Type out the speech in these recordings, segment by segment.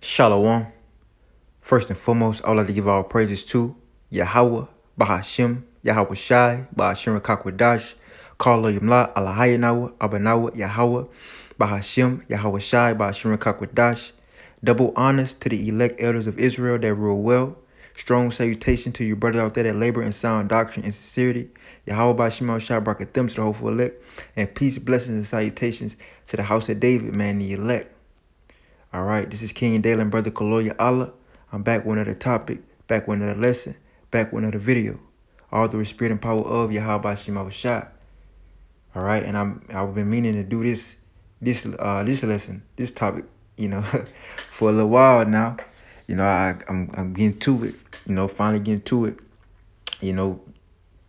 Shalom. First and foremost, I would like to give all praises to Yahweh, Bahashim, Yahweh Shai, Bahashim Rakakwadash, Kala Yamla, Alahayanawa, Abanawa, Yahweh, Bahashim, Yahweh Shai, Bahashim Rakakwadash. Double honors to the elect elders of Israel that rule well. Strong salutation to you brothers out there that labor in sound doctrine and sincerity. Yahweh Bahashim Shai, Brakathim to the hopeful elect. And peace, blessings, and salutations to the house of David, man, the elect. All right, this is King and Dale and Brother Kaloya Allah. I'm back with another topic, back with another lesson, back with another video. All through the spirit and power of Yahweh Shema Shai. All right, and I've been meaning to do this lesson, this topic, for a little while now. I'm getting to it. Finally getting to it.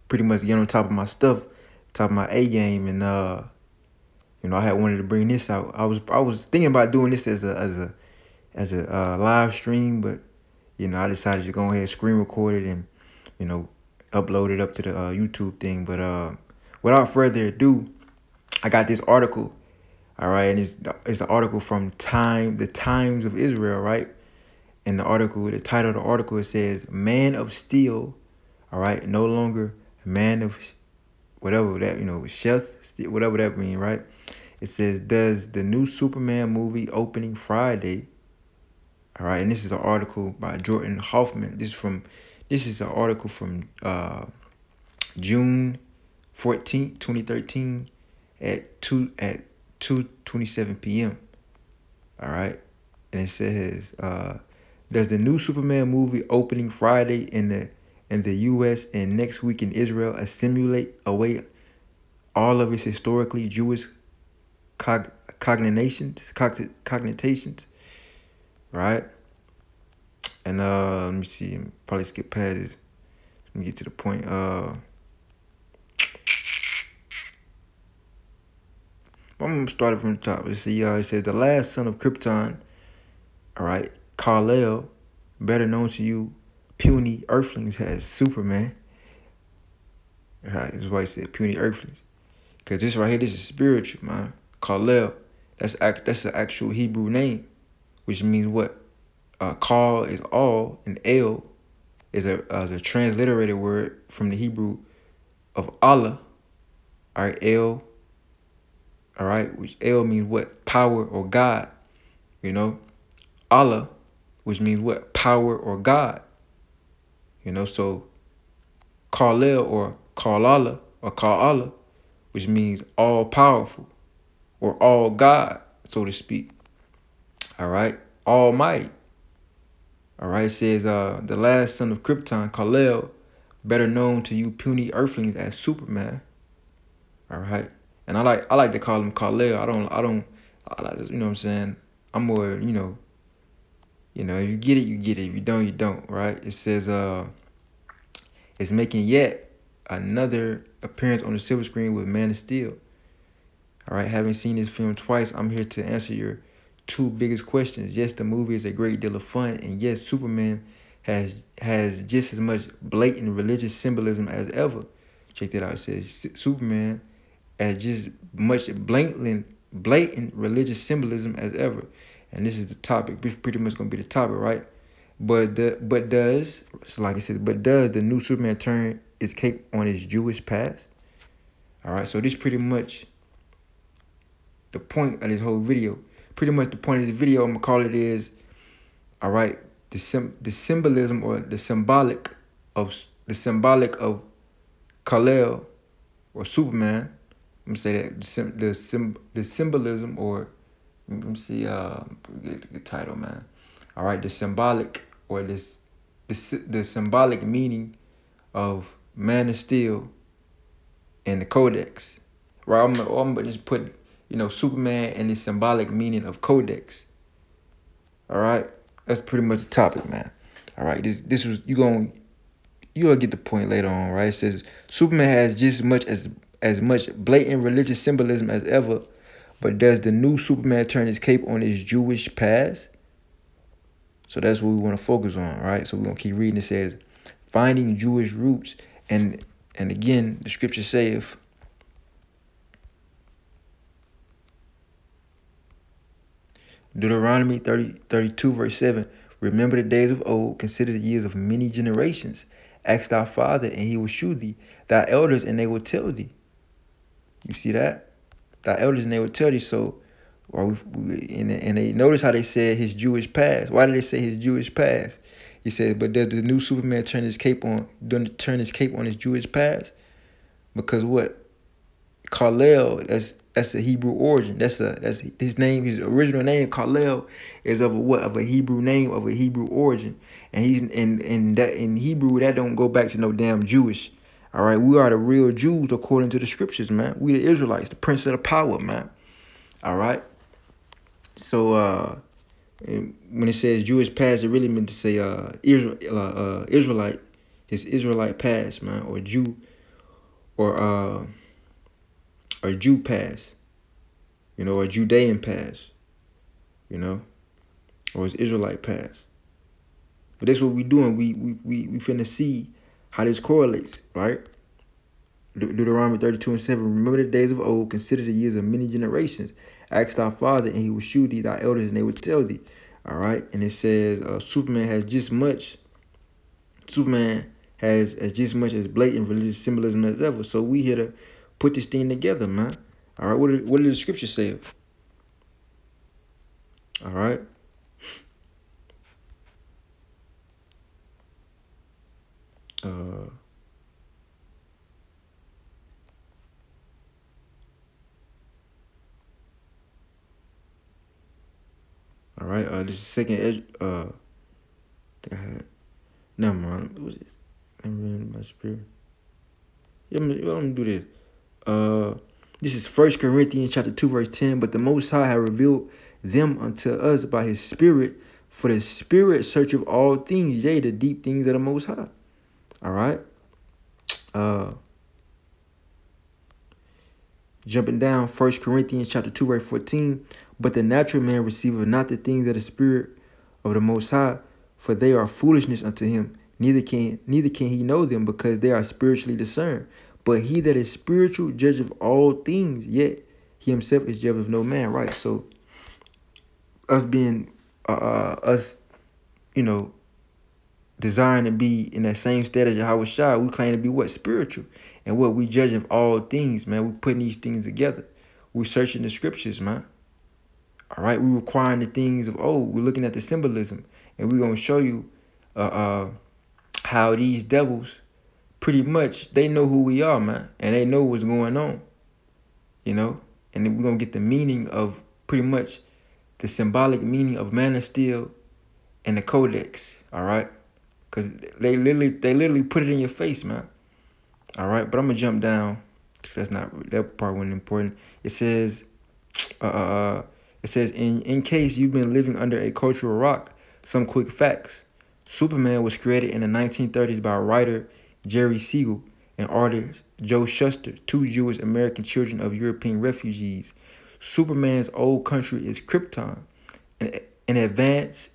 Pretty much getting on top of my stuff, top of my A game, and I had wanted to bring this out. I was thinking about doing this as a live stream, but I decided to go ahead and screen record it and upload it up to the YouTube thing. But without further ado, I got this article. All right, and it's an article from the Times of Israel, right? And the title of the article, it says "Man of Steel." All right, no longer man of whatever that chef, whatever that means, right? It says, does the new Superman movie opening Friday? All right, and this is an article by Jordan Hoffman. This is an article from June 14th, 2013 at 2:27 p.m. All right, and it says, does the new Superman movie opening Friday in the U.S. and next week in Israel assimilate away all of its historically Jewish cognitions, right? And let me see, probably skip past this. Let me get to the point. I'm gonna start from the top. Let's see, it says the last son of Krypton, all right, Kal-El, better known to you puny earthlings as Superman. All right, this is why he said puny earthlings, because this right here, this is spiritual, man. Kal-El, that's an actual Hebrew name, which means what? Kal is all, and El is a transliterated word from the Hebrew of Allah. All right, El. All right, which El means what? Power or God. Allah, which means what? Power or God. So Kal-El or Kal-Allah or Kal-Allah, which means all powerful or all God, so to speak. All right, Almighty. All right, it says the last son of Krypton, Kal-El, better known to you puny earthlings as Superman. All right, and I like to call him Kal-El. I like, what I'm saying. I'm more, if you get it, you get it. If you don't, you don't. Right? It says it's making yet another appearance on the silver screen with Man of Steel. All right, having seen this film twice, I'm here to answer your two biggest questions. Yes, the movie is a great deal of fun, and yes, Superman has just as much blatant religious symbolism as ever. Check that out. It says Superman has just much blatant religious symbolism as ever. And this is the topic. This pretty much gonna be the topic, right? But does the new Superman turn its cape on his Jewish past? All right, so this pretty much the point of this whole video. Pretty much the point of this video, I'm gonna call it is, all right, the symbolism or the symbolic of Kal-El or Superman. I'm gonna say that the symbolism, or let me see, get the title, man. All right, the symbolic or the symbolic meaning of Man of Steel and the Codex. Right, I'm gonna just put Superman and the symbolic meaning of Codex. All right, that's pretty much the topic, man. All right, this was you'll get the point later on, right? It says Superman has just as much blatant religious symbolism as ever, but does the new Superman turn his cape on his Jewish past? So that's what we want to focus on, right? So we're gonna keep reading. It says finding Jewish roots, and again the scripture saith, Deuteronomy 32, verse 7. Remember the days of old, consider the years of many generations. Ask thy father, and he will shew thee, thy elders, and they will tell thee. You see that? Thy elders, and they will tell thee. So, and they notice how they said his Jewish past. Why did they say his Jewish past? He said, but does the new Superman turn his cape on his Jewish past? Because what? Kal-El, that's a Hebrew origin. That's his name. His original name, Kal-El, is of a what? Of a Hebrew name, of a Hebrew origin. And he's in Hebrew that don't go back to no damn Jewish. All right, we are the real Jews according to the scriptures, man. We the Israelites, the prince of the power, man. All right. So when it says Jewish past, it really meant to say Israelite, his Israelite past, man, or Jew, or Jew past, or Judean past, or his Israelite past. But that's what we doing. We finna see how this correlates, right? Deuteronomy 32 and 7. Remember the days of old, consider the years of many generations. Ask thy father, and he will shew thee, thy elders, and they will tell thee. All right. And it says Superman has just as just much as blatant religious symbolism as ever. So we here to put this thing together, man. All right. What did the scripture say? All right. All right. This is second. I think I had. Never mind. What was this? I'm reading my spirit. Yeah, let me do this. This is 1 Corinthians chapter 2, verse 10. But the Most High have revealed them unto us by his Spirit, for the Spirit searcheth all things, yea, the deep things of the Most High. All right. Jumping down, 1 Corinthians chapter 2, verse 14. But the natural man receiveth not the things of the Spirit of the Most High, for they are foolishness unto him. Neither can he know them, because they are spiritually discerned. But he that is spiritual judgeth all things, yet he himself is judged of no man. Right. So us being desiring to be in that same state as Yahweh Shai, we claim to be what? Spiritual. And what? We judge of all things, man. We putting these things together. We searching the scriptures, man. All right. We requiring the things of old. We're looking at the symbolism. And we're going to show you how these devils, pretty much, they know who we are, man. And they know what's going on. And then we're going to get the meaning of pretty much the symbolic meaning of Man of Steel and the Codex. All right. Because they literally put it in your face, man. All right. But I'm going to jump down, because that part wasn't important. It says, in case you've been living under a cultural rock, some quick facts. Superman was created in the 1930s by writer Jerry Siegel and artist Joe Shuster, two Jewish American children of European refugees. Superman's old country is Krypton, an advanced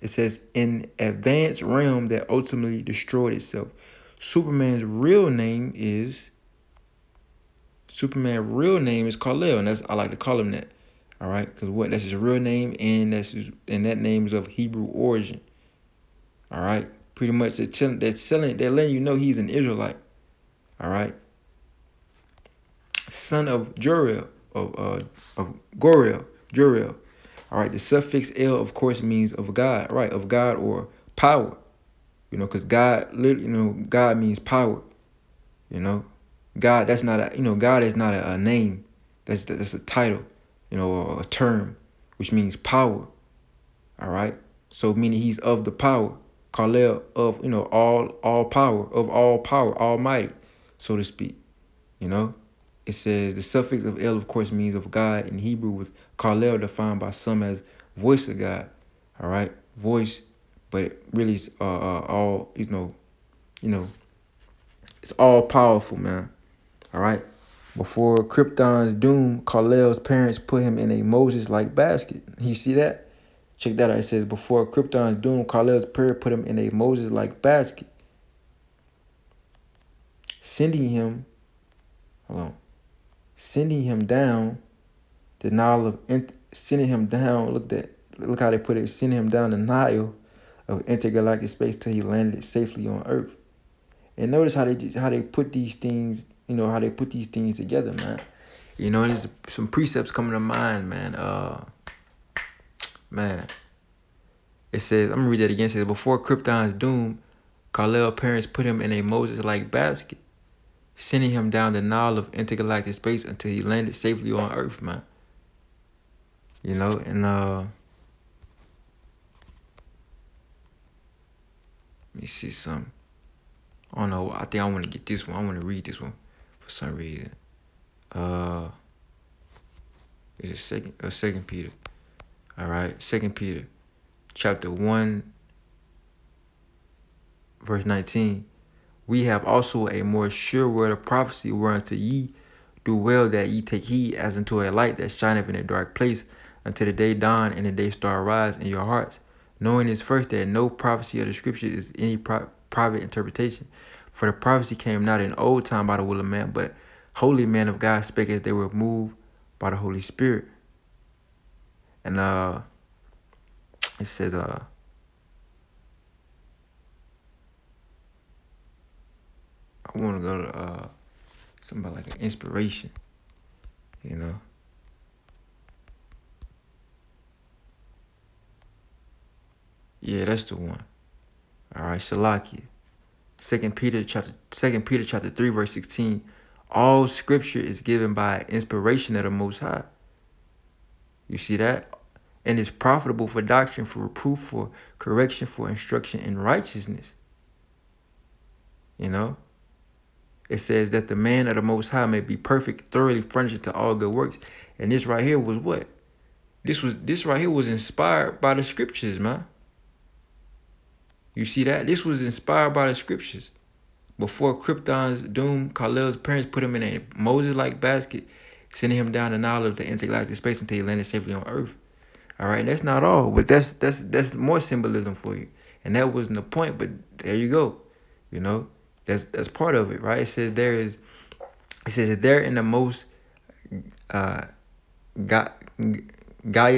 realm that ultimately destroyed itself. Superman's real name is Kal-El, and I like to call him that. All right, because that's his real name, and that name is of Hebrew origin. All right, pretty much they're letting you know he's an Israelite. All right, son of Jeriel, of Jeriel. All right, the suffix El, of course, means of God, right? Of God or power, because God, God means power. God, that's not God is not a name. That's a title, or a term, which means power. All right, so meaning he's of the power. Kal-El, of all power, of all power, almighty, so to speak. It says the suffix of El, of course, means of God in Hebrew, with Kal-El defined by some as voice of God. All right, voice, but it really is all it's all powerful, man. All right. Before Krypton's doom, Kal-El's parents put him in a Moses-like basket. You see that? Check that out. It says, before Krypton's doom, Kal-El's parents put him in a Moses-like basket, sending him down the Nile of, sending him down, look at look how they put it, sending him down the Nile of intergalactic space till he landed safely on Earth. And notice how they put these things, how they put these things together, man. There's some precepts coming to mind, man. Man. It says, I'm gonna read that again. It says, before Krypton's doom, Kal-El's parents put him in a Moses-like basket, sending him down the Nile of intergalactic space until he landed safely on Earth, man. And let me see something. I don't know. I think I want to get this one. I want to read this one for some reason. It's Second Peter. All right, 2 Peter, chapter 1, verse 19. We have also a more sure word of prophecy, whereunto ye do well that ye take heed, as unto a light that shineth in a dark place, until the day dawn and the day star rise in your hearts, knowing this first, that no prophecy of the scripture is any private interpretation. For the prophecy came not in old time by the will of man, but holy men of God spake as they were moved by the Holy Spirit. And it says I want to go to something about like an inspiration, Yeah, that's the one. All right, Salakia. 2 Peter chapter 3, verse 16. All scripture is given by inspiration of the Most High. You see that? And is profitable for doctrine, for reproof, for correction, for instruction in righteousness. It says that the man of the Most High may be perfect, thoroughly furnished to all good works. And this right here was what? This right here was inspired by the scriptures, man. You see that? This was inspired by the scriptures. Before Krypton's doom, Kal-El's parents put him in a Moses-like basket, sending him down the Nile of the intergalactic space until he landed safely on Earth. All right, and that's not all, but that's more symbolism for you. And that wasn't the point, but there you go. That's part of it, right? It says that they're in the most Gaia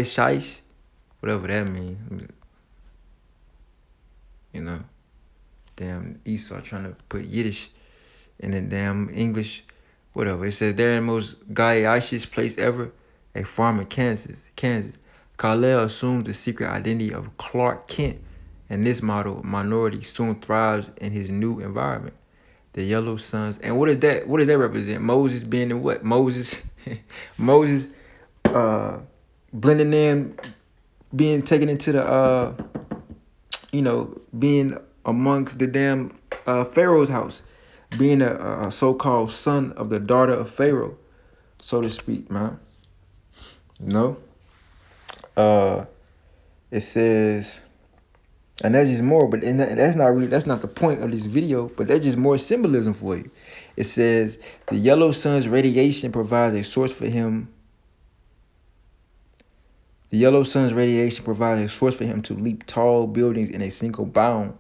Shaish, whatever that means. Damn Esau trying to put Yiddish in the damn English, whatever. It says they're in the most Gaia-ish place ever, a farm in Kansas. Kal-El assumes the secret identity of Clark Kent, and this minority soon thrives in his new environment. The Yellow Suns. And what does that represent? Moses being in what? Moses blending in, being taken into the being amongst the damn Pharaoh's house, being a so-called son of the daughter of Pharaoh, so to speak, man. It says, and that's just more, but that's not the point of this video, but that's just more symbolism for you. It says the yellow sun's radiation provides a source for him. The yellow sun's radiation provides a source for him to leap tall buildings in a single bound.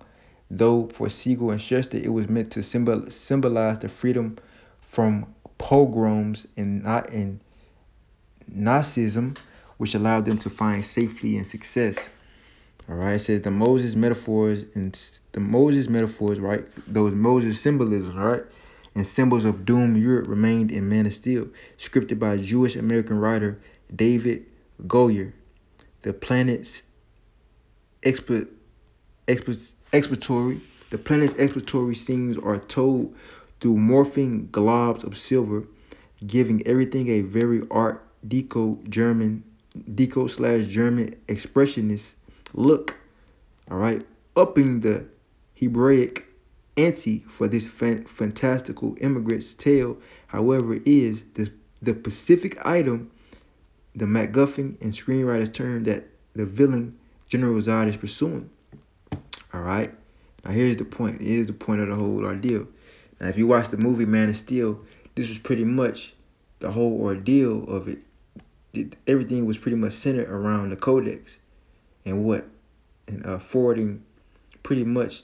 Though for Siegel and Schuster, it was meant to symbolize the freedom from pogroms and not in Nazism, which allowed them to find safety and success. All right, it says the Moses metaphors, right? Those Moses symbolisms, right? And symbols of doom Europe remained in Man of Steel, scripted by Jewish American writer David Goyer. The planet's exploratory scenes are told through morphing globs of silver, giving everything a very Art Deco German expressionist look. All right, upping the Hebraic ante for this fantastical immigrant's tale, however, is the specific item the MacGuffin and screenwriters term that the villain General Zod is pursuing. All right, now here's the point. Here's the point of the whole ordeal. Now, if you watch the movie Man of Steel, this was pretty much the whole ordeal of it. Everything was pretty much centered around the Codex and forwarding pretty much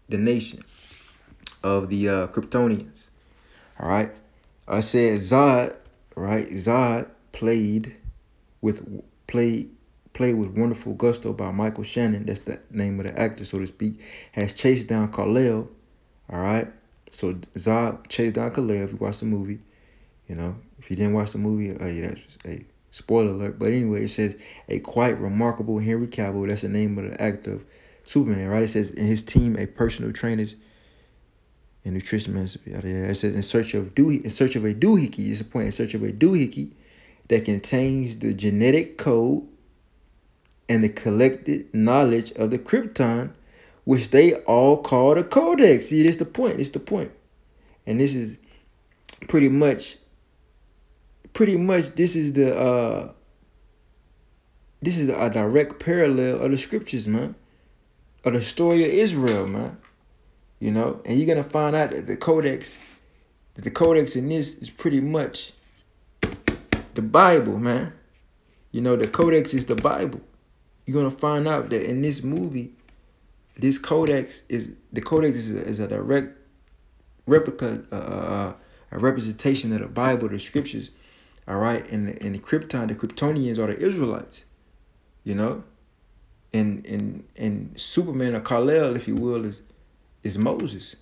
the nation of the Kryptonians. All right, I said Zod, right? Zod played played with wonderful gusto by Michael Shannon, that's the name of the actor, so to speak, has chased down Kal-El. All right. So Zod chased down Kal-El. If you watch the movie, you know, if you didn't watch the movie, yeah, that's just a spoiler alert. But anyway, it says a quite remarkable Henry Cavill. That's the name of the actor of Superman, right? It says in his team, a personal trainers and nutritionist. It says in search of a doohickey. It's a point in search of a doohickey that contains the genetic code and the collected knowledge of the Krypton, which they all call the Codex. See, this the point. It's the point. And this is pretty much this is a direct parallel of the scriptures, man. Of the story of Israel, man. You know, and you're gonna find out that the Codex in this is pretty much the Bible, man. You know, the Codex is the Bible. You're gonna find out that in this movie, this Codex is a direct replica, a representation of the Bible, the scriptures. All right, and the Kryptonians are the Israelites. You know, and Superman or Kal-El, if you will, is Moses.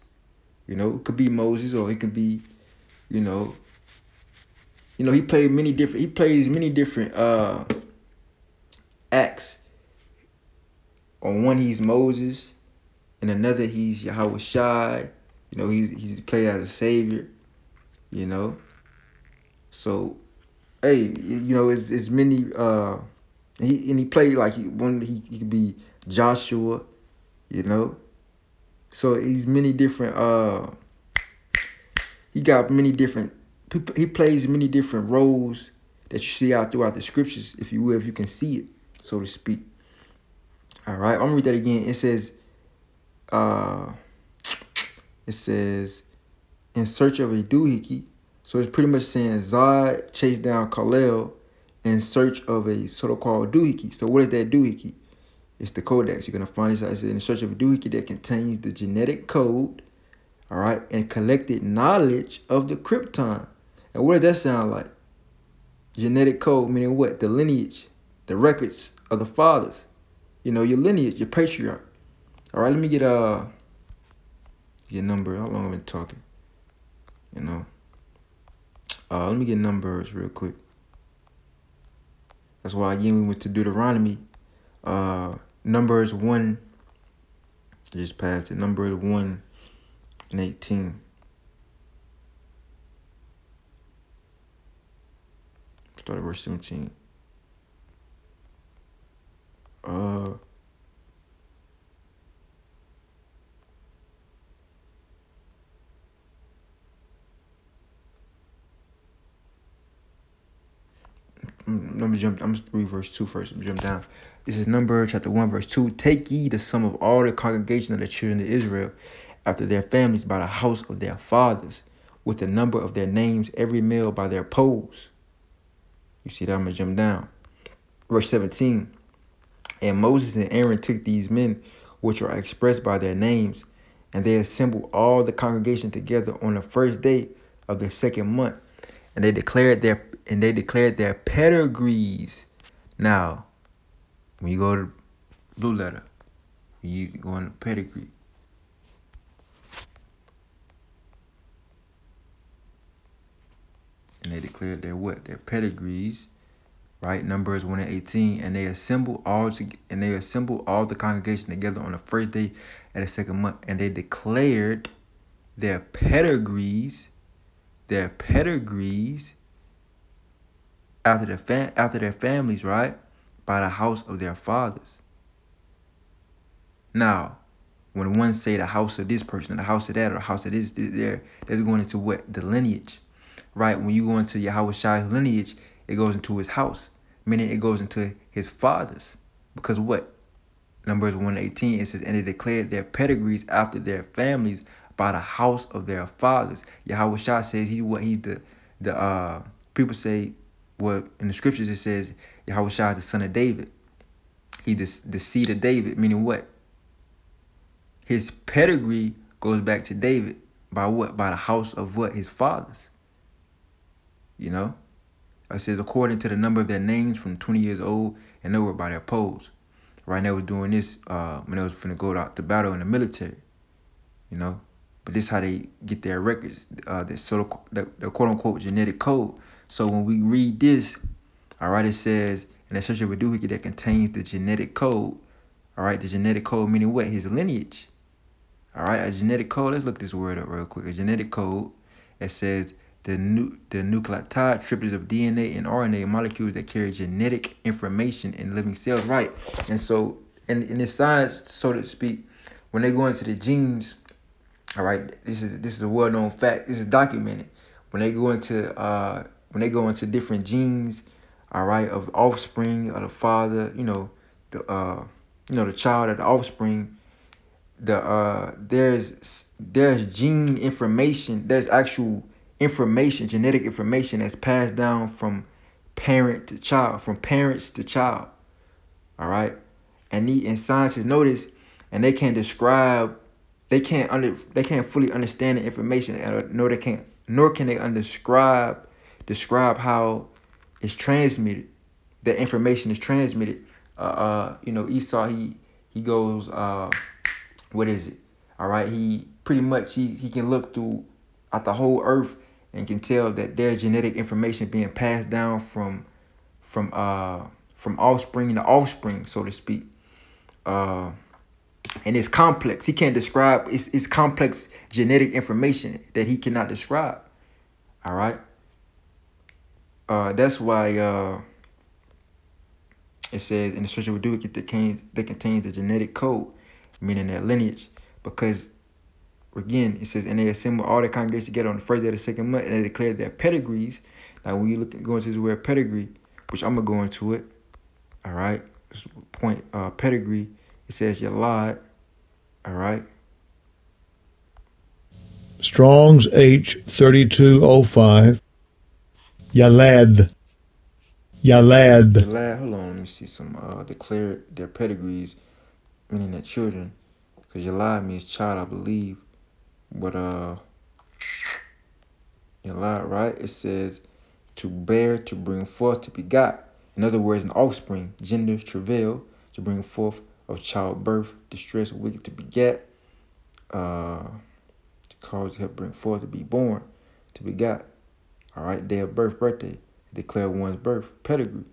You know, it could be Moses, or it could be, you know, he plays many different acts. On one he's Moses, and another he's Yahweh Shai. You know, he's played as a savior. You know, so hey, you know, it's many. He played like he could be Joshua. You know, so he's many different. He got many different. He plays many different roles that you see out throughout the scriptures, if you will, if you can see it, so to speak. All right, I'm gonna read that again. It says, in search of a doohickey. So it's pretty much saying Zod chased down Kal-El in search of a so-called doohickey. So what is that doohickey? It's the Codex. You're gonna find this out. It says in search of a doohickey that contains the genetic code, all right, and collected knowledge of the Krypton. And what does that sound like? Genetic code, meaning what? The lineage, the records of the fathers. You know, your lineage, your patriarch. All right, let me get your number. How long have I been talking? You know. Let me get numbers real quick. That's why again we went to Deuteronomy. Numbers 1. Just passed it. Numbers 1 and 18. Start at verse 17. Let me jump. I'm just read verse 2 first. Let me jump down. This is Numbers chapter 1, verse 2. Take ye the sum of all the congregation of the children of Israel after their families by the house of their fathers, with the number of their names, every male by their poles. You see that? I'm going to jump down. Verse 17. And Moses and Aaron took these men, which are expressed by their names, and they assembled all the congregation together on the first day of the second month, and they declared their pedigrees. Now, when you go to blue letter, you go on the pedigree. And they declared their what? Their pedigrees, right? Numbers 1 and 18. And they assembled all the congregation together on the first day of the second month. And they declared their pedigrees after their families, right? By the house of their fathers. Now, when one say the house of this person, the house of that, or the house of this, that's going into what? The lineage, right? When you go into Yahweh Shai's lineage, it goes into his house, meaning it goes into his fathers. Because what? Numbers 1 and 18, it says, and they declared their pedigrees after their families by the house of their fathers. Yahweh Shai says he's the people say, well, in the scriptures it says Yahweh Shai is the son of David. He's the seed of David, meaning what? His pedigree goes back to David by what? By the house of what? His fathers. You know? It says, according to the number of their names from 20 years old and over by their polls. Right now, they was doing this when they was finna go out to battle in the military, you know. But this is how they get their records, the quote-unquote genetic code. So when we read this, all right, it says, in that search of a doohickey that contains the genetic code, all right, the genetic code meaning what? His lineage. All right, a genetic code, let's look this word up real quick. A genetic code, it says the nucleotide triplets of DNA and RNA molecules that carry genetic information in living cells, right? And so in this science, so to speak, when they go into the genes, all right, this is a well-known fact. This is documented. When they go into different genes, all right, of offspring of the father, the child of the offspring, there's gene information, there's actual information, genetic information that's passed down from parent to child, from parents to child. All right, and scientists know this, and they can't describe, they can't fully understand the information, nor can they describe how it's transmitted. That information is transmitted. Esau, he goes, what is it? All right, he pretty much he can look through at the whole earth and can tell that there's genetic information being passed down from offspring to offspring, so to speak. And it's complex. He can't describe. It's complex genetic information that he cannot describe. All right. That's why it says in the search of a duplicate that contains the genetic code, meaning their lineage, because again it says, and they assemble all the congregation together on the first day of the second month, and they declare their pedigrees. Now, when you go into this word pedigree, which I'm gonna go into it. All right, this point pedigree. It says Yalad. All right. Strong's H3205. Yalad. Yalad. Hold on, let me see some declare their pedigrees, meaning their children, because Yalad means child, I believe. But Yalad, right? It says to bear, to bring forth, to begot. In other words, an offspring, gender, travail, to bring forth, of childbirth, distress, wicked, to beget, to cause, to help bring forth, to be born, to begot. All right, day of birth, birthday, declare one's birth, pedigree.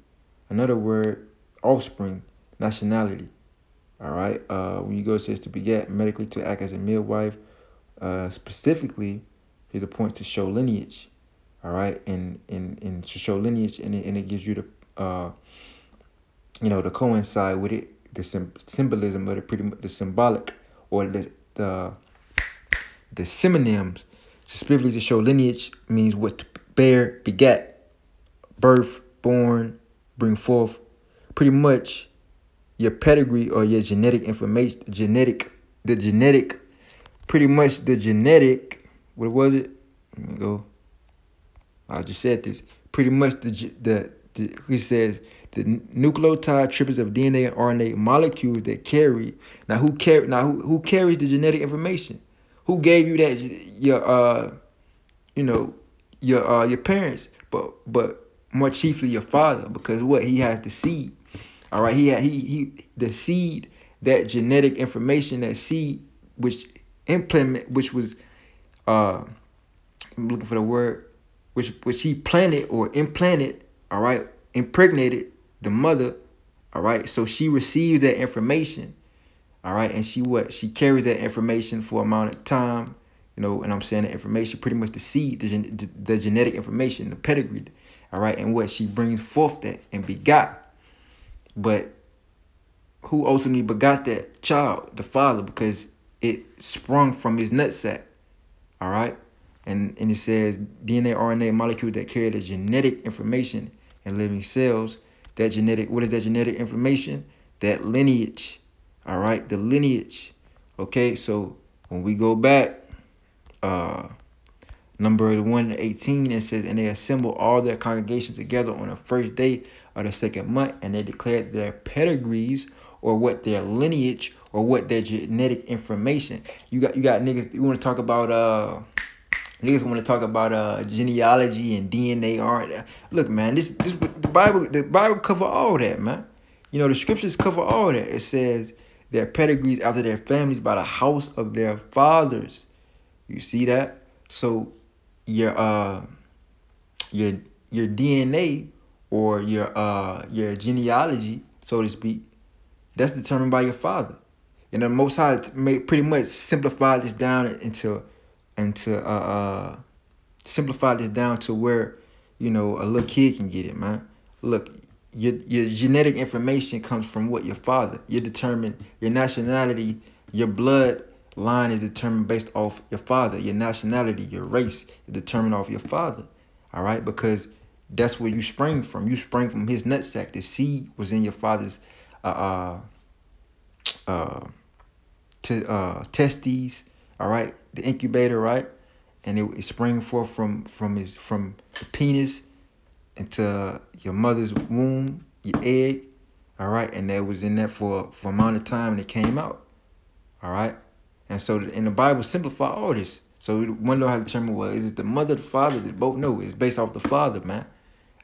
Another word, offspring, nationality. All right, when you go, it says to beget, medically, to act as a midwife. Specifically, here's a point to show lineage. All right, and to show lineage, and it gives you the to coincide with it, the symbolism of the symbolic, or the synonyms. Specifically, to show lineage means what? To bear, beget, birth, born, bring forth. Pretty much your pedigree or your genetic information, pretty much the genetic, what was it? Let me go. I just said this. Pretty much he says the nucleotide triplets of DNA and RNA molecules that carry. Now who carries the genetic information? Who gave you that? Your parents, but more chiefly your father, because what? He had the seed. All right, he the seed, that genetic information, that seed which was I'm looking for the word, which he planted or implanted, all right, impregnated the mother, all right, so she received that information, all right, and she carries that information for amount of time, and I'm saying the information, pretty much the seed, the genetic information, the pedigree, all right, and what she brings forth that and begot. But who ultimately begot that child? The father, because it sprung from his nutsack, all right? And it says DNA, RNA molecules that carry the genetic information in living cells. That genetic, what is that genetic information? That lineage, all right? The lineage, okay? So when we go back, number 1 to 18, it says, and they assemble all their congregations together on the first day of the second month, and they declared their pedigrees, or what their lineage, or what their genetic information. You got niggas, you want to talk about Niggas want to talk about genealogy and DNA. Aren't look, man? This the Bible cover all that, man. You know the scriptures cover all that. It says their pedigrees after their families by the house of their fathers. You see that? So your your your DNA or your genealogy, so to speak, that's determined by your father. And the Most High pretty much simplify this down into simplify this down to where, you know, a little kid can get it, man. Look, your genetic information comes from what? Your father. You're determined, your nationality, your blood line is determined based off your father. Your nationality, your race is determined off your father. All right? Because that's where you sprang from. You sprang from his nutsack. The seed was in your father's testes, all right, the incubator, right, and it sprang forth from the penis into your mother's womb, your egg, all right, and that was in there for a amount of time, and it came out, all right, and so in the Bible simplify all this, so one know how to determine, well, is it the mother, the father? They both know it's based off the father, man.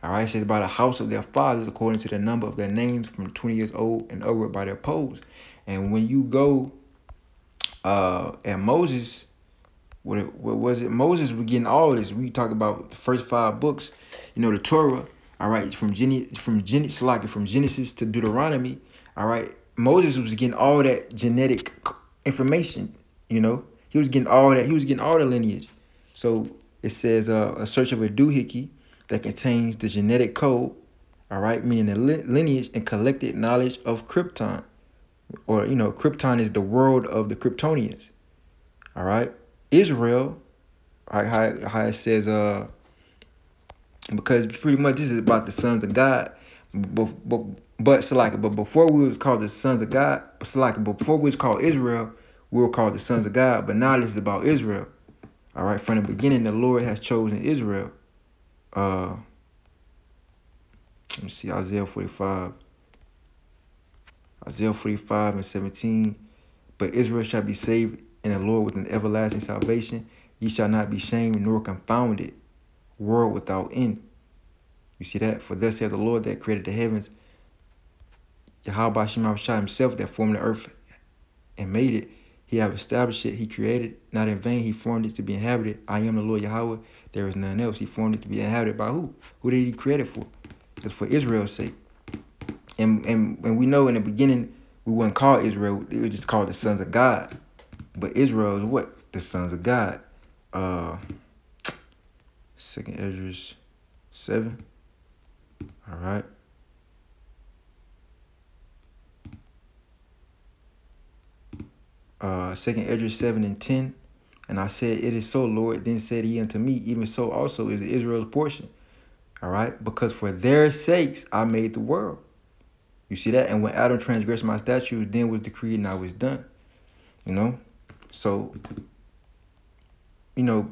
All right, it says by the house of their fathers according to the number of their names from 20 years old and over by their poles. And when you go at Moses, what was it? Moses was getting all this. We talk about the first 5 books, you know, the Torah. All right, from Genesis to Deuteronomy. All right, Moses was getting all that genetic information. You know, he was getting all that. He was getting all the lineage. So it says a search of a doohickey that contains the genetic code. All right, meaning the lineage and collected knowledge of Krypton. Or, you know, Krypton is the world of the Kryptonians. All right. Israel, how it says, because pretty much this is about the sons of God. But before we was called the sons of God, before we was called Israel, we were called the sons of God. But now this is about Israel. All right. From the beginning, the Lord has chosen Israel. Let me see, Isaiah 45. Isaiah 45:17. But Israel shall be saved in the Lord with an everlasting salvation. Ye shall not be shamed nor confounded, world without end. You see that? For thus saith the Lord that created the heavens, Yahweh Shemashah himself that formed the earth and made it. He have established it. He created it. Not in vain. He formed it to be inhabited. I am the Lord Yahweh. There is none else. He formed it to be inhabited by who? Who did he create it for? It's for Israel's sake. And we know in the beginning, we weren't called Israel. It was just called the sons of God. But Israel is what? The sons of God. 2nd Ezra 7. All right. Second Ezra 7:10. And I said, it is so, Lord. Then said he unto me, even so also is Israel's portion. All right. Because for their sakes I made the world. You see that? And when Adam transgressed my statutes, then was decreed and I was done. You know? So, you know,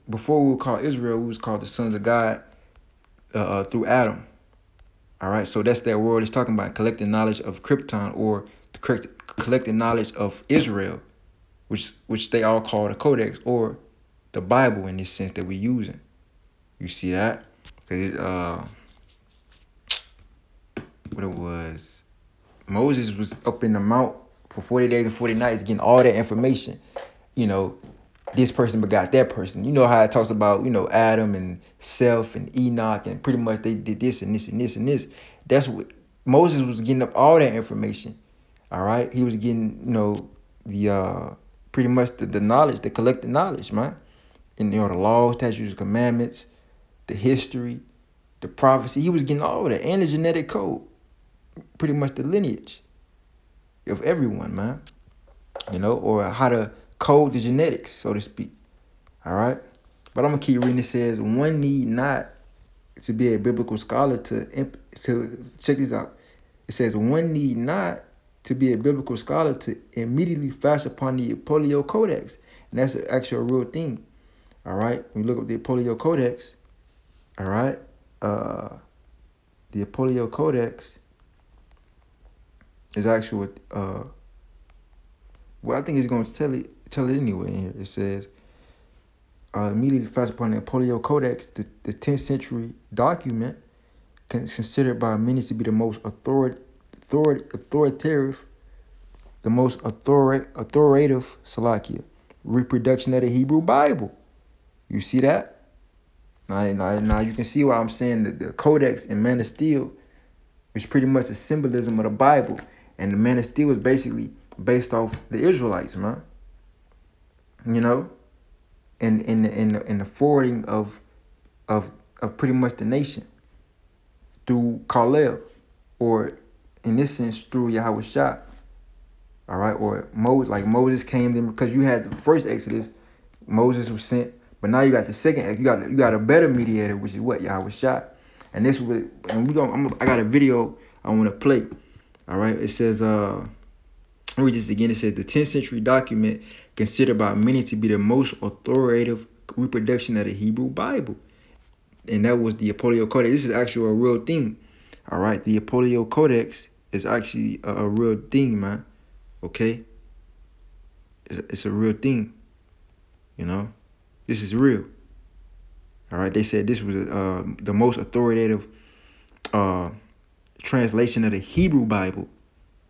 before we were called Israel, we was called the sons of God through Adam. All right? So that's that word it's talking about, collecting knowledge of Krypton, or collecting knowledge of Israel, which they all call the Codex, or the Bible in this sense that we're using. You see that? What it was, Moses was up in the mount for 40 days and 40 nights getting all that information. You know, this person begot that person. You know how it talks about, you know, Adam and Seth and Enoch, and pretty much they did this and this and this and this. That's what Moses was getting up, all that information. All right. He was getting, you know, the pretty much the knowledge, the collected knowledge, man. And, you know, the laws, statutes, commandments, the history, the prophecy. He was getting all that, and the genetic code. Pretty much the lineage of everyone, man. You know, or how to code the genetics, so to speak. All right. But I'm going to keep reading. It says, one need not to be a biblical scholar to check this out. It says, one need not to be a biblical scholar to immediately fast upon the Polio Codex. And that's actually a real thing. All right. When you look up the Polio Codex, all right, the Polio Codex is actual, well, I think it's going to tell it anyway in here. It says, immediately flashed upon the Polio Codex, the 10th century document, considered by many to be the most authoritative, Salakia, reproduction of the Hebrew Bible. You see that? Now you can see why I'm saying that the Codex and Man of Steel is pretty much a symbolism of the Bible, and the Man of Steel is basically based off the Israelites, man. You know, and in the forwarding of pretty much the nation through Khalil, or in this sense through Yahweh Shah. All right, or Moses came in, because you had the first Exodus, Moses was sent, but now you got the second. You got a better mediator, which is what, Yahweh Shah. And this was, and I got a video I want to play. All right, it says, let me read this again. It says the 10th century document considered by many to be the most authoritative reproduction of the Hebrew Bible, and that was the Polio Codex. This is actually a real thing. All right, the Polio Codex is actually a real thing, man. Okay, it's a real thing. You know, this is real. All right, they said this was the most authoritative translation of the Hebrew Bible.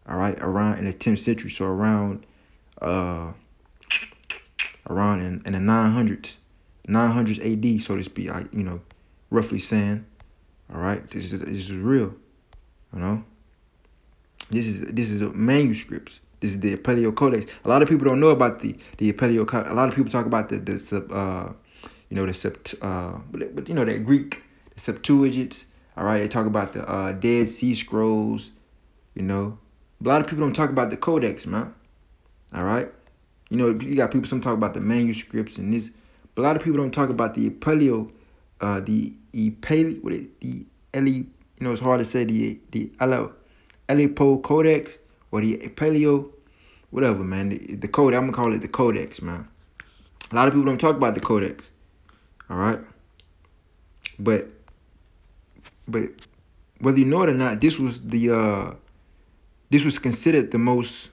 All right, around in the 10th century, so around in the 900s AD, so to speak. Roughly saying. All right, this is real. You know, this is manuscripts. This is the Paleo Codex. A lot of people don't know about the Paleo Codex. A lot of people talk about the Greek, the Septuagint. All right, they talk about the Dead Sea Scrolls. You know, a lot of people don't talk about the Codex, man. All right, you know, you got people some talk about the manuscripts and this, but a lot of people don't talk about the Paleo, it's hard to say, the Aleppo Codex or the Paleo, whatever, man. The code, I'm gonna call it the Codex, man. A lot of people don't talk about the Codex. All right, but whether you know it or not, this was considered the most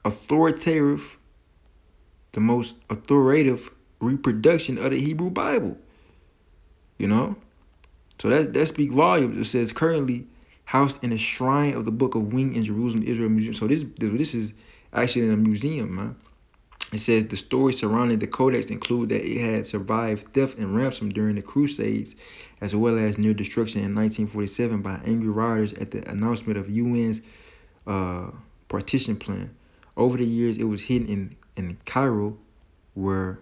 authoritative reproduction of the Hebrew Bible. You know, so that speaks volumes. It says currently housed in a shrine of the Book of Wing in Jerusalem, Israel Museum. So this is actually in a museum, man. It says the stories surrounding the Codex include that it had survived theft and ransom during the Crusades, as well as near destruction in 1947 by angry rioters at the announcement of UN's partition plan. Over the years, it was hidden in Cairo, where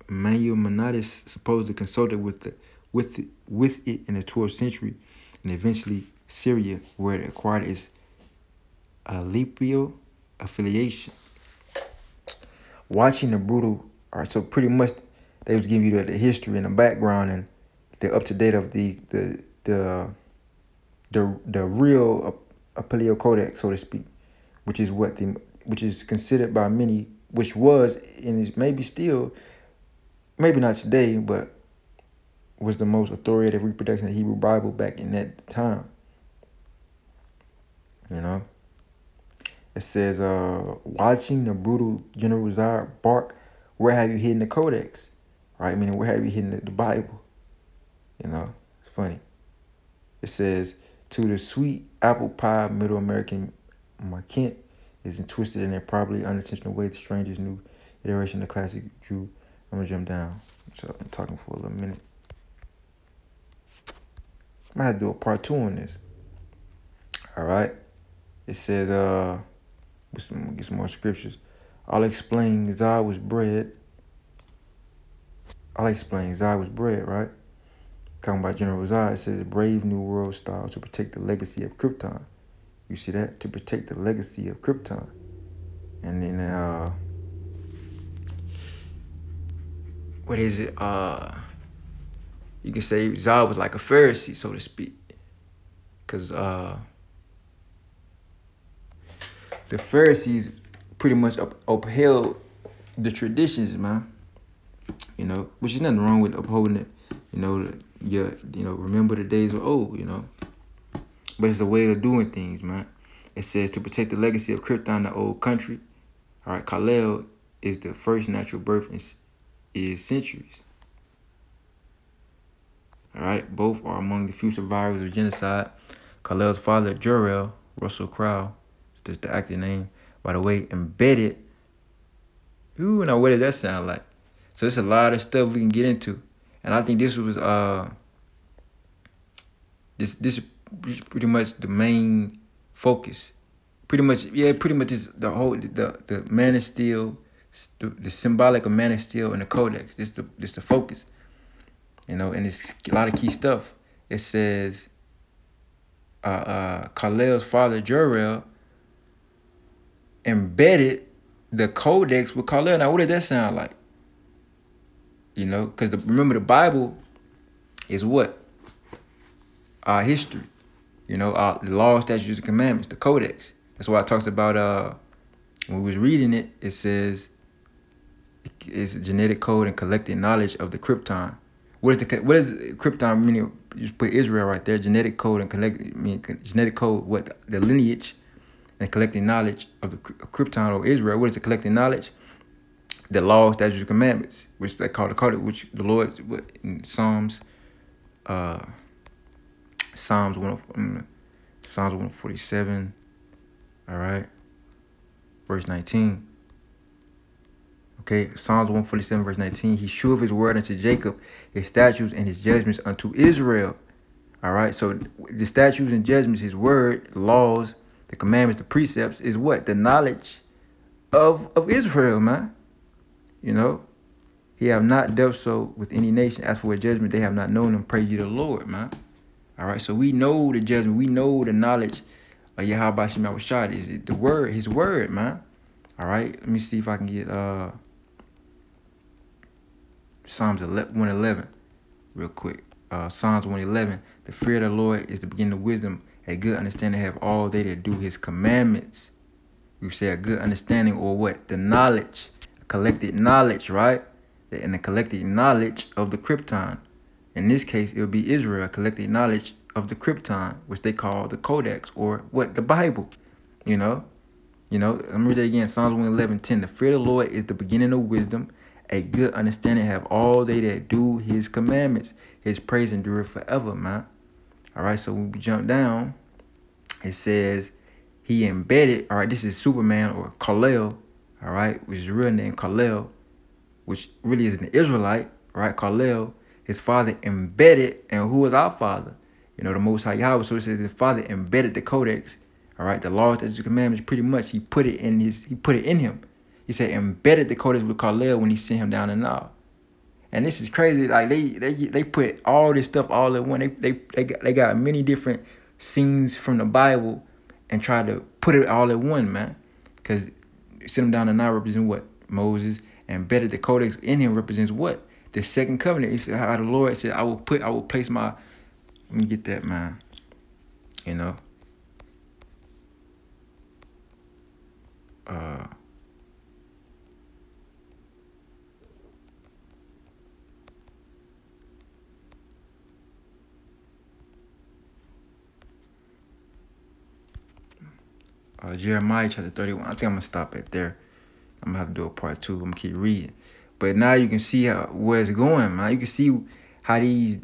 Maimonides supposedly consulted with it in the 12th century, and eventually Syria, where it acquired its Aleppo affiliation. Watching the brutal, all right, so pretty much they was giving you the history and the background and the up to date of the real Paleo Codex, so to speak, which is considered by many, which was, and is maybe still, maybe not today, but was the most authoritative reproduction of the Hebrew Bible back in that time. You know, it says, watching the brutal General Zar bark, where have you hidden the Codex? Right? I mean, where have you hidden the Bible? You know, it's funny. It says, to the sweet apple pie Middle American Marquette is twisted in a probably unintentional way, the stranger's new iteration of classic Jew. I'm gonna jump down. So I've been talking for a little minute. I might have to do a part 2 on this. All right. It says, get some more scriptures. I'll explain Zah was bred, right? Talking about General Zah, it says, brave new world style to protect the legacy of Krypton. You see that? To protect the legacy of Krypton. And then, what is it? You can say Zah was like a Pharisee, so to speak. Because the Pharisees pretty much upheld the traditions, man. You know, which is nothing wrong with upholding it. You know, remember the days of old, you know. But it's a way of doing things, man. It says to protect the legacy of Krypton, the old country. All right, Kal-El is the first natural birth is centuries. All right, both are among the few survivors of genocide. Khalil's father, Jor-El, Russell Crowe, is just the actor name, by the way, embedded. Ooh, now what does that sound like? So there's a lot of stuff we can get into. And I think this was this is pretty much the main focus. Pretty much is the whole the Man of Steel, the symbolic of Man of Steel and the Codex. This the focus. You know, and it's a lot of key stuff. It says Khalil's father, Jor-El, embedded the Codex with Khalil. Now, what does that sound like? You know, because remember, the Bible is what? Our history. You know, the law, statutes, and commandments, the Codex. That's why it talks about, when we was reading it, it says it's a genetic code and collected knowledge of the Krypton. What is Krypton meaning? You just put Israel right there. Genetic code and genetic code, what the lineage and collecting knowledge of the Krypton or Israel. What is the collecting knowledge? The law, statutes, and commandments, which they call the Codex, which the Lord in Psalms 147. All right, verse 19. Okay, Psalms 147, verse 19. He sheweth his word unto Jacob, his statutes and his judgments unto Israel. All right, so the statutes and judgments, his word, the laws, the commandments, the precepts, is what? The knowledge of Israel, man. You know, he have not dealt so with any nation. As for a judgment, they have not known him. Praise ye the Lord, man. All right, so we know the judgment. We know the knowledge of Yahweh Shem Yahushua. Is it the word, his word, man? All right, let me see if I can get Psalms 111 real quick. Psalms 111. The fear of the Lord is the beginning of wisdom. A good understanding have all they that do his commandments. We say a good understanding, or what? The knowledge, collected knowledge, right? And the collected knowledge of the Krypton. In this case, it will be Israel, collected knowledge of the Krypton, which they call the Codex, or what? The Bible. You know, let me read that again. Psalms 111:10. The fear of the Lord is the beginning of wisdom. A good understanding have all they that do his commandments. His praise endureth forever, man. All right, so when we jump down, it says he embedded. All right, this is Superman or Kal-El, all right, which is real name Kal-El, which really is an Israelite, right? Kal-El, his father embedded, and who is our father? You know, the Most High Yahweh. So it says the father embedded the Codex, all right, the law, statutes, commandments. Pretty much, he put it in him. He said embedded the Codex with Kal-El when he sent him down the Nile. And this is crazy. Like they put all this stuff all in one. They got many different scenes from the Bible and try to put it all in one, man. Because sent him down the Nile represents what? Moses. And embedded the Codex in him represents what? The second covenant. He said how the Lord said, I will place my, let me get that, man. You know. Jeremiah chapter 31. I think I'm gonna stop it there. I'm gonna have to do a part 2. I'm gonna keep reading. But now you can see where it's going, man. You can see how these,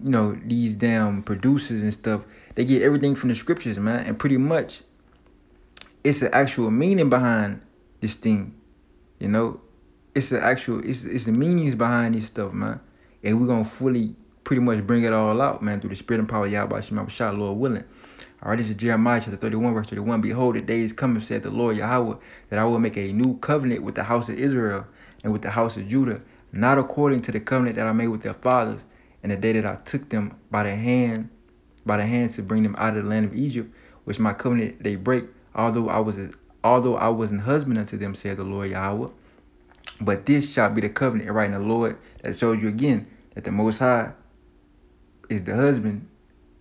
these damn producers and stuff, they get everything from the scriptures, man. And pretty much it's an actual meaning behind this thing. You know? It's the meanings behind this stuff, man. And we're gonna fully pretty much bring it all out, man, through the spirit and power of Yahweh Shem Yahushua, Lord willing. All right, this is Jeremiah chapter 31, verse 31. Behold, the days coming, said the Lord Yahweh, that I will make a new covenant with the house of Israel and with the house of Judah, not according to the covenant that I made with their fathers, in the day that I took them by the hand to bring them out of the land of Egypt, which my covenant they break, although I was an husband unto them, said the Lord Yahweh. But this shall be the covenant, right? And the Lord that shows you again that the Most High is the husband.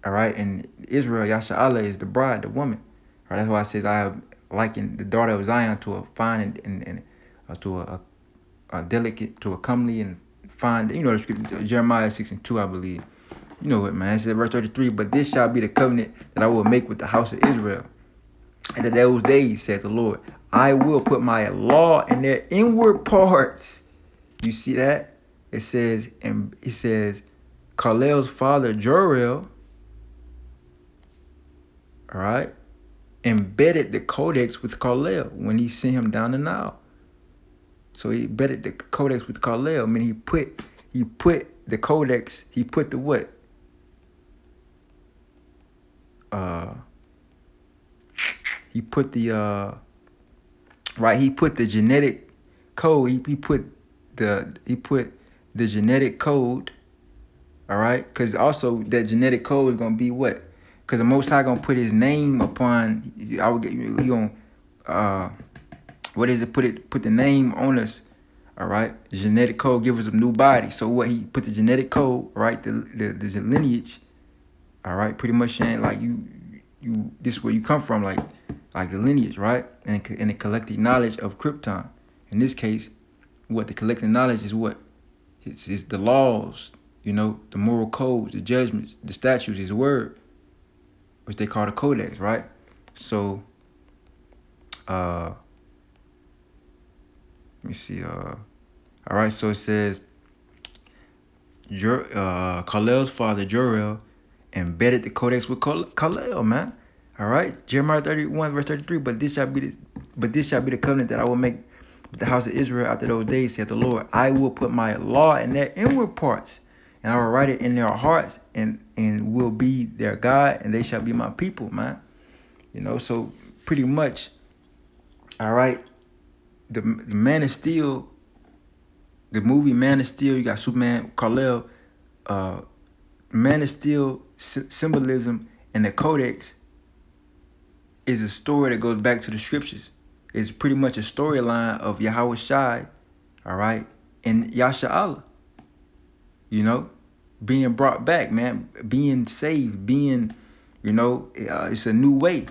All right, and Israel, Yasha is the bride, the woman. All right, that's why it says I have likened the daughter of Zion to a fine and to a delicate, to a comely and fine. You know the scripture, Jeremiah 6:2, I believe. You know it, man. It says verse 33. But this shall be the covenant that I will make with the house of Israel. And in those days, said the Lord, I will put my law in their inward parts. You see that? it says, and he says, Khalil's father Jorel, all right, embedded the Codex with Khalil when he sent him down the Nile. So he embedded the Codex with Khalil. I mean, he put the Codex. He put the what? He put the right. He put the genetic code. He put the genetic code. All right, because also that genetic code is gonna be what? Because the Most High gonna put His name upon. I would get you. He gonna what is it? Put the name on us. All right, the genetic code give us a new body. So what? He put the genetic code, right? The lineage. All right, pretty much saying like you this is where you come from, like the lineage, right? And the collective knowledge of Krypton. In this case, what the collective knowledge is what? It's the laws, you know, the moral codes, the judgments, the statutes, His word, which they call the Codex, right? So, let me see. All right, so it says, Khalil's father Jorel embedded the Codex with Khalil, man. All right, Jeremiah 31 verse 33. But this shall be the covenant that I will make with the house of Israel after those days, saith the Lord. I will put my law in their inward parts, and I will write it in their hearts, and will be their God, and they shall be my people, man. You know, so pretty much, all right, the Man of Steel, the movie Man of Steel, you got Superman, Kal-El, Man of Steel, symbolism, and the Codex is a story that goes back to the scriptures. It's pretty much a storyline of Yahweh Shai, all right, and Yasha'Allah, you know, being brought back, man, being saved, being, you know, it's a new way.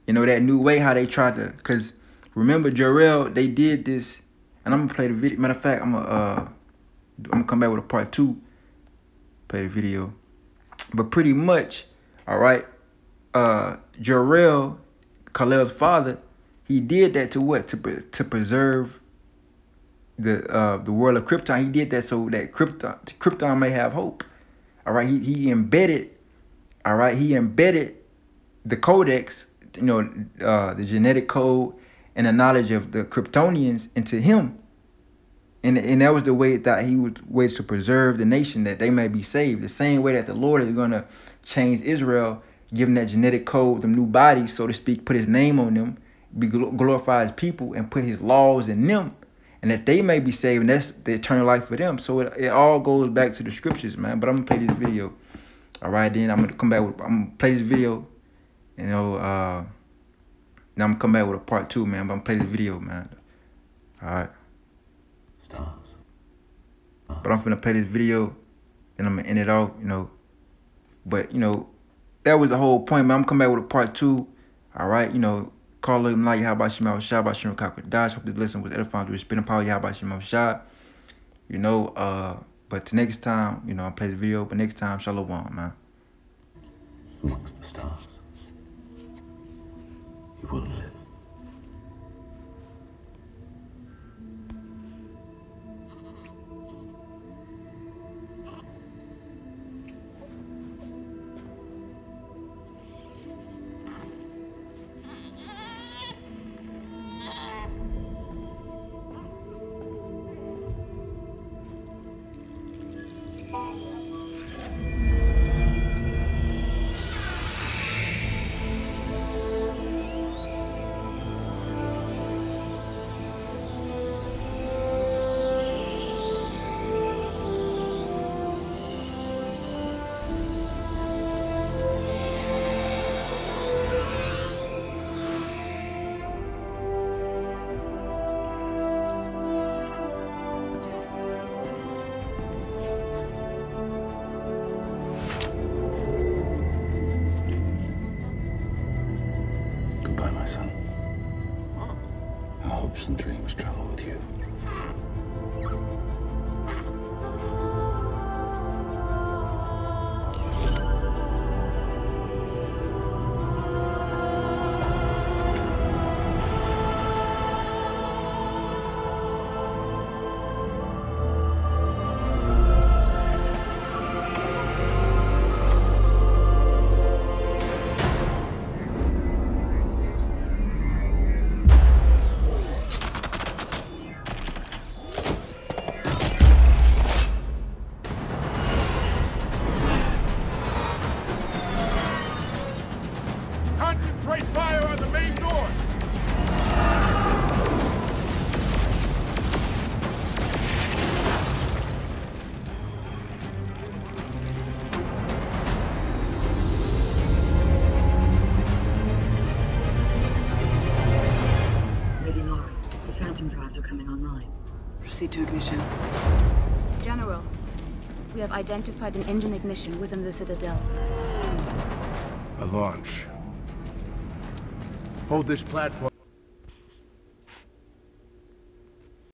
You know, that new way, how they tried to, because remember, Jorel, they did this, and I'm going to play the video. Matter of fact, I'm gonna come back with a part 2, play the video. But pretty much, all right, Jorel, Khalil's father, he did that to what? To preserve the world of Krypton. He did that so that Krypton may have hope. All right, he embedded, all right, he embedded the Codex, you know, the genetic code and the knowledge of the Kryptonians into him. And that was the way that he was ways to preserve the nation, that they may be saved. The same way that the Lord is going to change Israel, give them that genetic code, them new bodies, so to speak, put His name on them, glorify His people, and put His laws in them, and that they may be saved, and that's the eternal life for them. So it all goes back to the scriptures, man. But I'm going to play this video. All right, then I'm going to come back with, I'm going to play this video, you know, now I'm going to come back with a part 2, man. But I'm going to play this video, man. All right. Stars. But I'm finna play this video, and I'm gonna end it off, you know. But, you know, that was the whole point, man. I'm coming back with a part 2. All right, you know, call him like how about Shema Shah, about Shema Dash. Hope this lesson was edifying to your spinning power. How about Shema Shah? You know, but to next time, you know, I'll play the video, but next time, Shalom, man. Amongst the stars, you will live. Goodbye, my son. Our hopes and dreams travel with you. Proceed to ignition. General, we have identified an engine ignition within the Citadel. A launch. Hold this platform.